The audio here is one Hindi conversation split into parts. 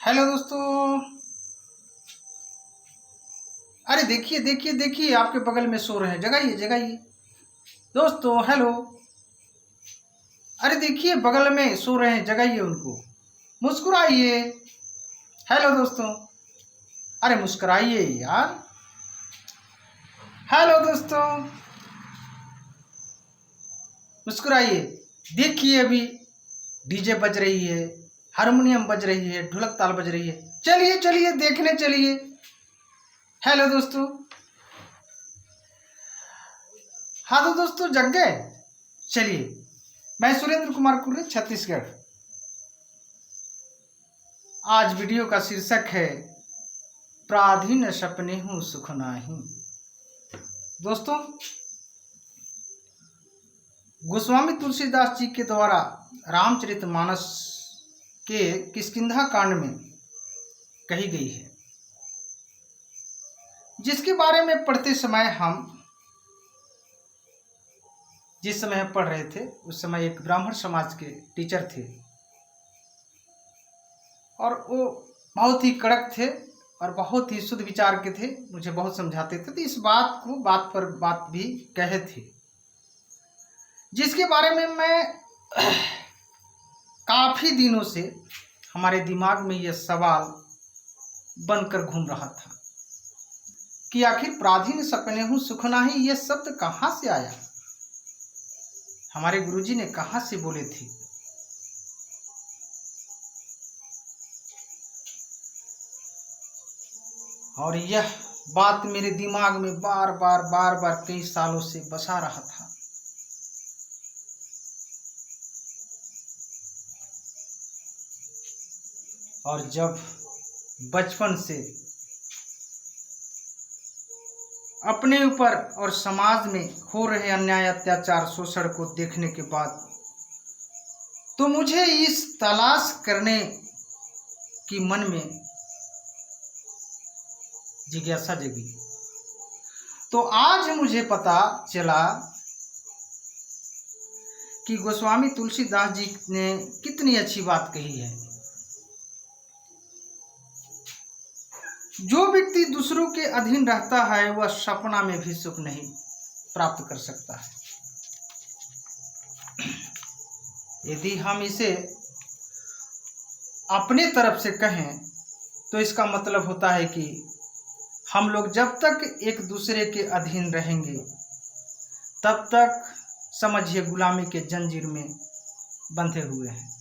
हेलो दोस्तों। अरे देखिए देखिए देखिए, आपके बगल में सो रहे हैं, जगाइए जगाइए। दोस्तों हेलो। अरे देखिए बगल में सो रहे हैं, जगाइए उनको। मुस्कुराइए। हेलो दोस्तों। अरे मुस्कुराइए यार। हेलो दोस्तों, मुस्कुराइए। देखिए अभी डीजे बज रही है, हारमोनियम बज रही है, ढोलक ताल बज रही है। चलिए चलिए देखने चलिए। हेलो दोस्तों। हाँ तो दोस्तों जग गए। चलिए, मैं सुरेंद्र कुमार कुर्रे, छत्तीसगढ़। आज वीडियो का शीर्षक है प्राधीन सपने हूँ सुख नाही। दोस्तों, गोस्वामी तुलसीदास जी के द्वारा रामचरितमानस के किष्किंधा कांड में कही गई है, जिसके बारे में पढ़ते समय हम जिस समय पढ़ रहे थे उस समय एक ब्राह्मण समाज के टीचर थे और वो बहुत ही कड़क थे और बहुत ही शुद्ध विचार के थे। मुझे बहुत समझाते थे, तो इस बात को बात पर बात भी कहे थे, जिसके बारे में मैं काफी दिनों से हमारे दिमाग में यह सवाल बनकर घूम रहा था कि आखिर प्राधीन सपने हूँ सुख नाही, यह शब्द कहाँ से आया, हमारे गुरुजी ने कहाँ से बोले थे। और यह बात मेरे दिमाग में बार बार कई सालों से बसा रहा था। और जब बचपन से अपने ऊपर और समाज में हो रहे अन्याय अत्याचार शोषण को देखने के बाद तो मुझे इस तलाश करने की मन में जिज्ञासा जगी। तो आज मुझे पता चला कि गोस्वामी तुलसीदास जी ने कितनी अच्छी बात कही है। जो व्यक्ति दूसरों के अधीन रहता है वह सपना में भी सुख नहीं प्राप्त कर सकता है। यदि हम इसे अपने तरफ से कहें तो इसका मतलब होता है कि हम लोग जब तक एक दूसरे के अधीन रहेंगे तब तक समझिए गुलामी के जंजीर में बंधे हुए हैं।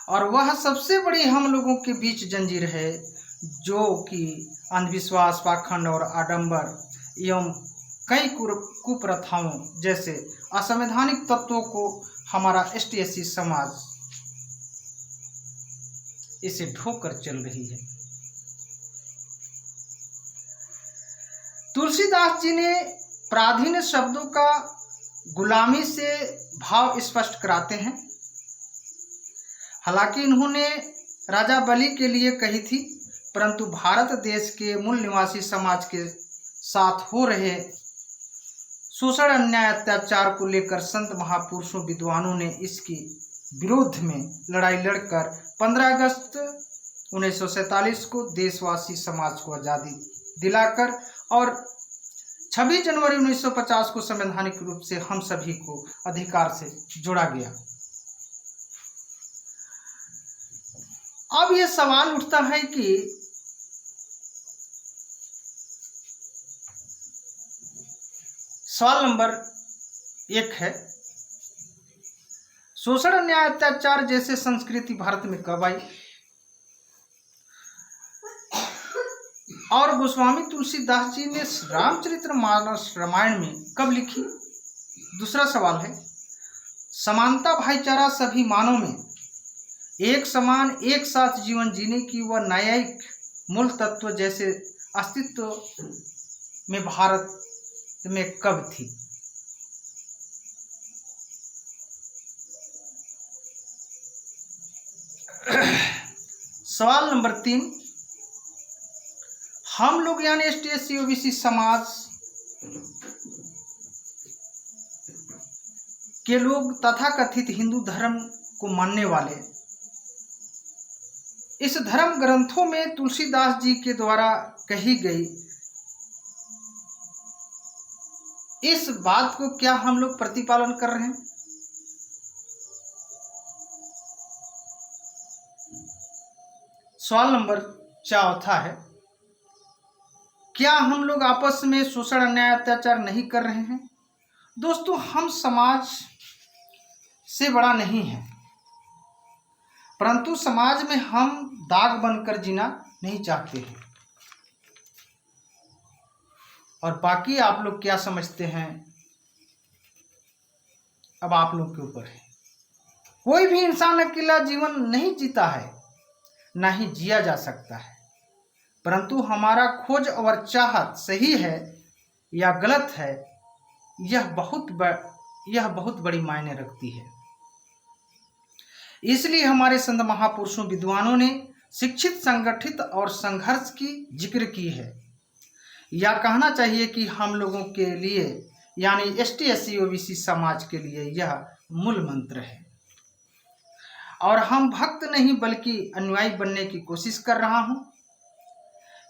और वह सबसे बड़ी हम लोगों के बीच जंजीर है जो कि अंधविश्वास, पाखंड और आडंबर एवं कई कुप्रथाओं जैसे असंवैधानिक तत्वों को हमारा एसटी-एससी समाज इसे ढोकर चल रही है। तुलसीदास जी ने प्राधीन शब्दों का गुलामी से भाव स्पष्ट कराते हैं। हालांकि इन्होंने राजा बलि के लिए कही थी, परंतु भारत देश के मूल निवासी समाज के साथ हो रहे शोषण, अन्याय, अत्याचार को लेकर संत महापुरुषों, विद्वानों ने इसके विरोध में लड़ाई लड़कर 15 अगस्त 1947 को देशवासी समाज को आज़ादी दिलाकर और 26 जनवरी 1950 को संवैधानिक रूप से हम सभी को अधिकार से जोड़ा गया। अब यह सवाल उठता है कि सवाल नंबर 1 है, शोषण, अन्याय, अत्याचार जैसे संस्कृति भारत में कब आई और गोस्वामी तुलसीदास जी ने रामचरितमानस रामायण में कब लिखी। दूसरा सवाल है, समानता, भाईचारा, सभी मानव में एक समान एक साथ जीवन जीने की वह न्यायिक मूल तत्व जैसे अस्तित्व में भारत में कब थी। सवाल नंबर 3, हम लोग यानी एसटी-एससी ओबीसी समाज के लोग तथाकथित हिंदू धर्म को मानने वाले इस धर्म ग्रंथों में तुलसीदास जी के द्वारा कही गई इस बात को क्या हम लोग प्रतिपालन कर रहे हैं? सवाल नंबर 4 है, क्या हम लोग आपस में शोषण, अन्याय, अत्याचार नहीं कर रहे हैं? दोस्तों, हम समाज से बड़ा नहीं है, परंतु समाज में हम दाग बनकर जीना नहीं चाहते हैं। और बाकी आप लोग क्या समझते हैं, अब आप लोग के ऊपर है। कोई भी इंसान अकेला जीवन नहीं जीता है, ना ही जिया जा सकता है, परंतु हमारा खोज और चाहत सही है या गलत है, यह बहुत बड़ी मायने रखती है। इसलिए हमारे संत महापुरुषों, विद्वानों ने शिक्षित, संगठित और संघर्ष की जिक्र की है। या कहना चाहिए कि हम लोगों के लिए यानी ST SC OBC समाज के लिए यह मूल मंत्र है। और हम भक्त नहीं बल्कि अनुयायी बनने की कोशिश कर रहा हूं,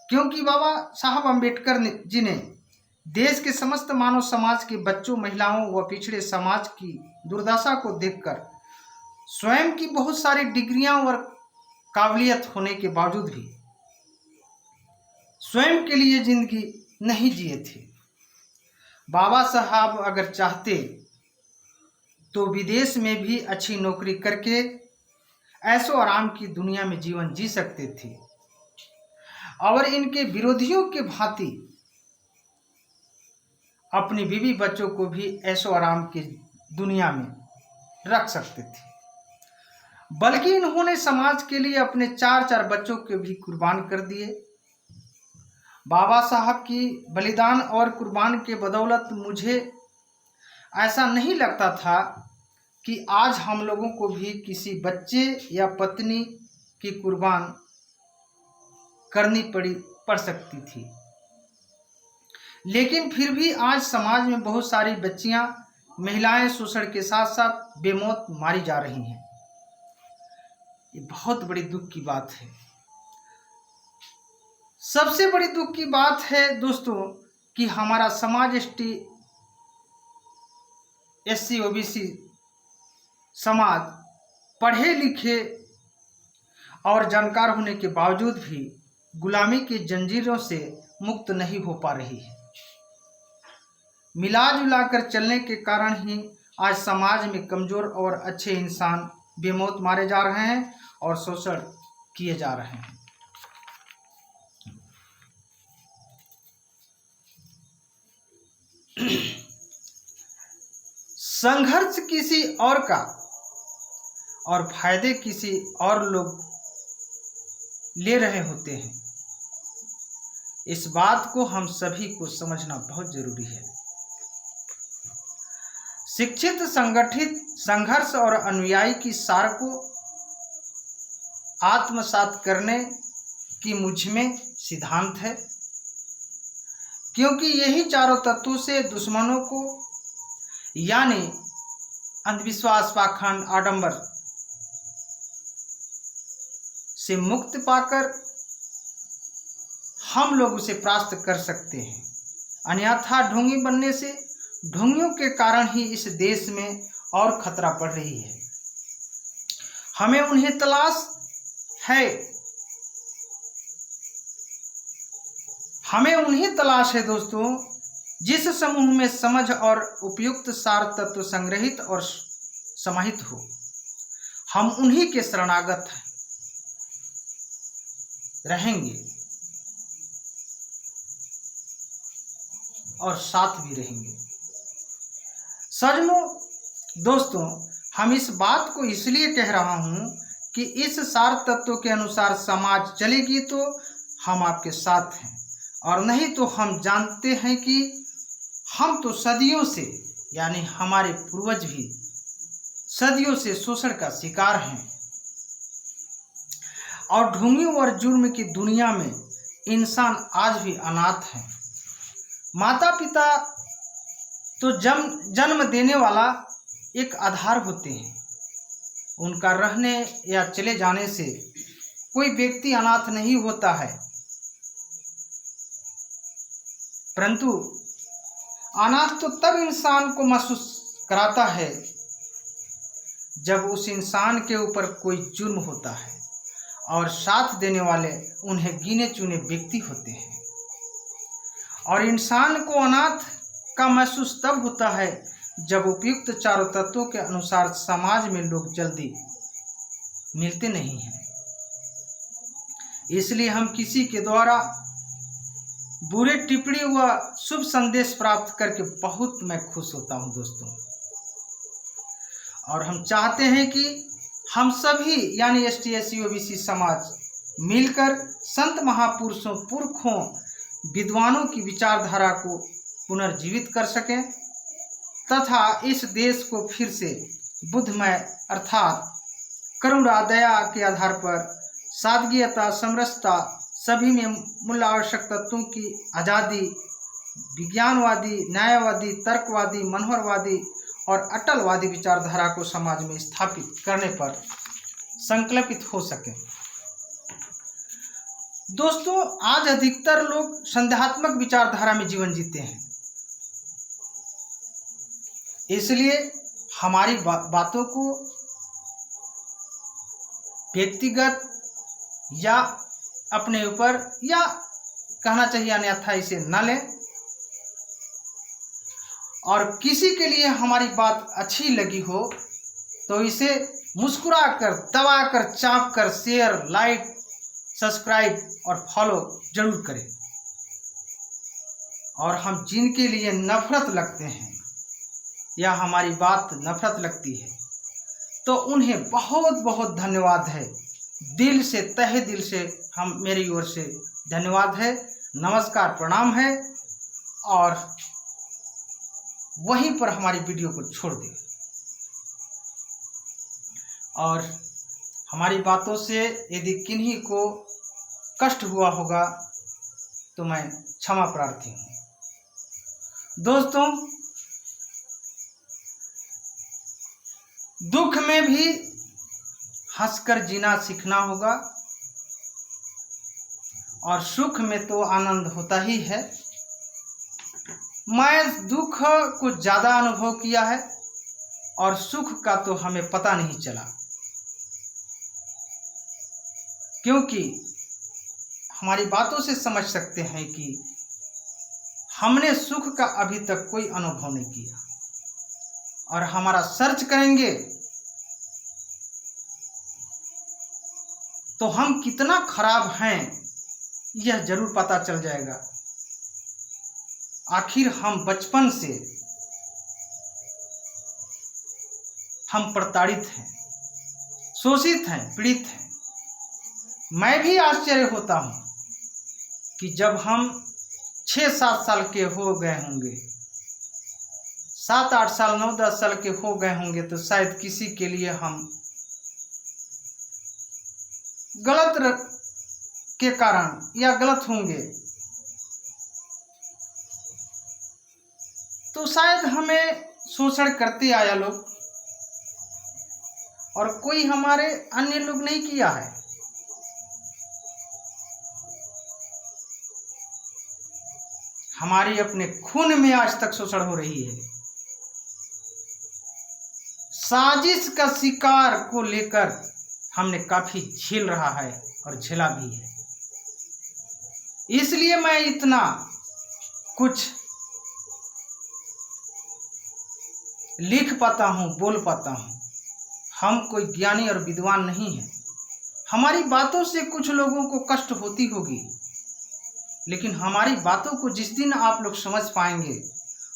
क्योंकि बाबा साहब अम्बेडकर जी ने देश के समस्त मानव समाज के बच्चों, महिलाओं व पिछड़े समाज की दुर्दशा को देखकर स्वयं की बहुत सारी डिग्रियां और काबिलियत होने के बावजूद भी स्वयं के लिए जिंदगी नहीं जिए थे। बाबा साहब अगर चाहते तो विदेश में भी अच्छी नौकरी करके ऐशो आराम की दुनिया में जीवन जी सकते थे और इनके विरोधियों के भांति अपनी बीवी बच्चों को भी ऐशो आराम की दुनिया में रख सकते थे। बल्कि इन्होंने समाज के लिए अपने 4 बच्चों को भी कुर्बान कर दिए। बाबा साहब की बलिदान और कुर्बान के बदौलत मुझे ऐसा नहीं लगता था कि आज हम लोगों को भी किसी बच्चे या पत्नी की कुर्बान करनी पड़ सकती थी। लेकिन फिर भी आज समाज में बहुत सारी बच्चियां, महिलाएं शोषण के साथ साथ बेमौत मारी जा रही हैं। ये बहुत बड़ी दुख की बात है। सबसे बड़ी दुख की बात है दोस्तों कि हमारा समाज ST SC OBC समाज पढ़े लिखे और जानकार होने के बावजूद भी गुलामी की जंजीरों से मुक्त नहीं हो पा रही है। मिला जुला कर चलने के कारण ही आज समाज में कमजोर और अच्छे इंसान बेमौत मारे जा रहे हैं और शोषण किए जा रहे हैं। संघर्ष किसी और का और फायदे किसी और लोग ले रहे होते हैं। इस बात को हम सभी को समझना बहुत जरूरी है। शिक्षित, संगठित, संघर्ष और अनुयायी की सार को आत्मसात करने की मुझ में सिद्धांत है, क्योंकि यही चारों तत्वों से दुश्मनों को यानी अंधविश्वास, पाखंड, आडंबर से मुक्त पाकर हम लोग उसे प्राप्त कर सकते हैं। अन्यथा ढोंगी बनने से, ढोंगियों के कारण ही इस देश में और खतरा बढ़ रही है। हमें उन्हें तलाश है, हमें उन्हें तलाश है दोस्तों, जिस समूह में समझ और उपयुक्त सार तत्व संग्रहित और समाहित हो। हम उन्हीं के शरणागत रहेंगे और साथ भी रहेंगे। सजनों दोस्तों, हम इस बात को इसलिए कह रहा हूं कि इस सार तत्व के अनुसार समाज चलेगी तो हम आपके साथ हैं, और नहीं तो हम जानते हैं कि हम तो सदियों से यानी हमारे पूर्वज भी सदियों से शोषण का शिकार हैं और ढोंगियों और जुर्म की दुनिया में इंसान आज भी अनाथ है। माता पिता तो जन्म देने वाला एक आधार होते हैं। उनका रहने या चले जाने से कोई व्यक्ति अनाथ नहीं होता है, परंतु अनाथ तो तब इंसान को महसूस कराता है जब उस इंसान के ऊपर कोई जुर्म होता है और साथ देने वाले उन्हें गिने चुने व्यक्ति होते हैं। और इंसान को अनाथ का महसूस तब होता है जब उपयुक्त चारों तत्वों के अनुसार समाज में लोग जल्दी मिलते नहीं हैं। इसलिए हम किसी के द्वारा बुरे टिप्पणी व शुभ संदेश प्राप्त करके बहुत मैं खुश होता हूं दोस्तों। और हम चाहते हैं कि हम सभी यानी ST/SC OBC समाज मिलकर संत महापुरुषों, पुरखों, विद्वानों की विचारधारा को पुनर्जीवित कर सकें तथा इस देश को फिर से बुद्धमय अर्थात करुणा, दया के आधार पर सादगीयता, समरसता, सभी में मूल आवश्यक तत्वों की आज़ादी, विज्ञानवादी, न्यायवादी, तर्कवादी, मनोहरवादी और अटलवादी विचारधारा को समाज में स्थापित करने पर संकल्पित हो सके। दोस्तों, आज अधिकतर लोग संदेहात्मक विचारधारा में जीवन जीते हैं, इसलिए हमारी बातों को व्यक्तिगत या अपने ऊपर या कहना चाहिए अन्यथा इसे न लें। और किसी के लिए हमारी बात अच्छी लगी हो तो इसे मुस्कुराकर, दबाकर, चापकर शेयर, लाइक, सब्सक्राइब और फॉलो जरूर करें। और हम जिनके लिए नफरत लगते हैं या हमारी बात नफरत लगती है तो उन्हें बहुत बहुत धन्यवाद है, दिल से, तहे दिल से हम मेरी ओर से धन्यवाद है, नमस्कार, प्रणाम है। और वहीं पर हमारी वीडियो को छोड़ दें। और हमारी बातों से यदि किन्हीं को कष्ट हुआ होगा तो मैं क्षमा प्रार्थी हूँ। दोस्तों, दुख में भी हंसकर जीना सीखना होगा और सुख में तो आनंद होता ही है। मैं दुख को ज़्यादा अनुभव किया है और सुख का तो हमें पता नहीं चला, क्योंकि हमारी बातों से समझ सकते हैं कि हमने सुख का अभी तक कोई अनुभव नहीं किया। और हमारा सर्च करेंगे तो हम कितना खराब हैं यह जरूर पता चल जाएगा। आखिर हम बचपन से हम प्रताड़ित हैं, शोषित हैं, पीड़ित हैं। मैं भी आश्चर्य होता हूं कि जब हम 6-7 साल के हो गए होंगे, 7-8 साल, 9-10 साल के हो गए होंगे तो शायद किसी के लिए हम गलत के कारण या गलत होंगे तो शायद हमें शोषण करते आया लोग और कोई हमारे अन्य लोग नहीं किया है। हमारी अपने खून में आज तक शोषण हो रही है। साजिश का शिकार को लेकर हमने काफी झेल रहा है और झेला भी है। इसलिए मैं इतना कुछ लिख पाता हूँ, बोल पाता हूँ। हम कोई ज्ञानी और विद्वान नहीं हैं। हमारी बातों से कुछ लोगों को कष्ट होती होगी, लेकिन हमारी बातों को जिस दिन आप लोग समझ पाएंगे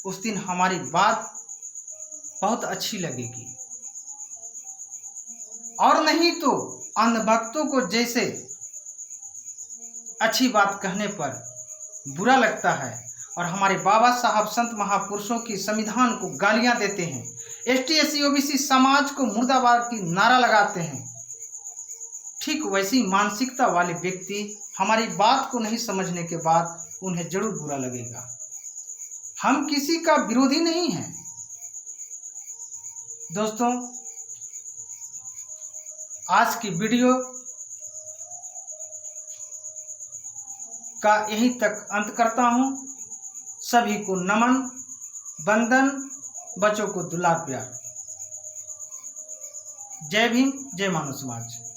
उस दिन हमारी बात बहुत अच्छी लगेगी। और नहीं तो अंधभक्तों को जैसे अच्छी बात कहने पर बुरा लगता है और हमारे बाबा साहब संत महापुरुषों की संविधान को गालियां देते हैं, ST/SC OBC समाज को मुर्दाबाद की नारा लगाते हैं, ठीक वैसी मानसिकता वाले व्यक्ति हमारी बात को नहीं समझने के बाद उन्हें जरूर बुरा लगेगा। हम किसी का विरोधी नहीं हैं। दोस्तों, आज की वीडियो का यहीं तक अंत करता हूँ। सभी को नमन, वंदन, बच्चों को दुलार प्यार। जय भीम, जय मानव समाज।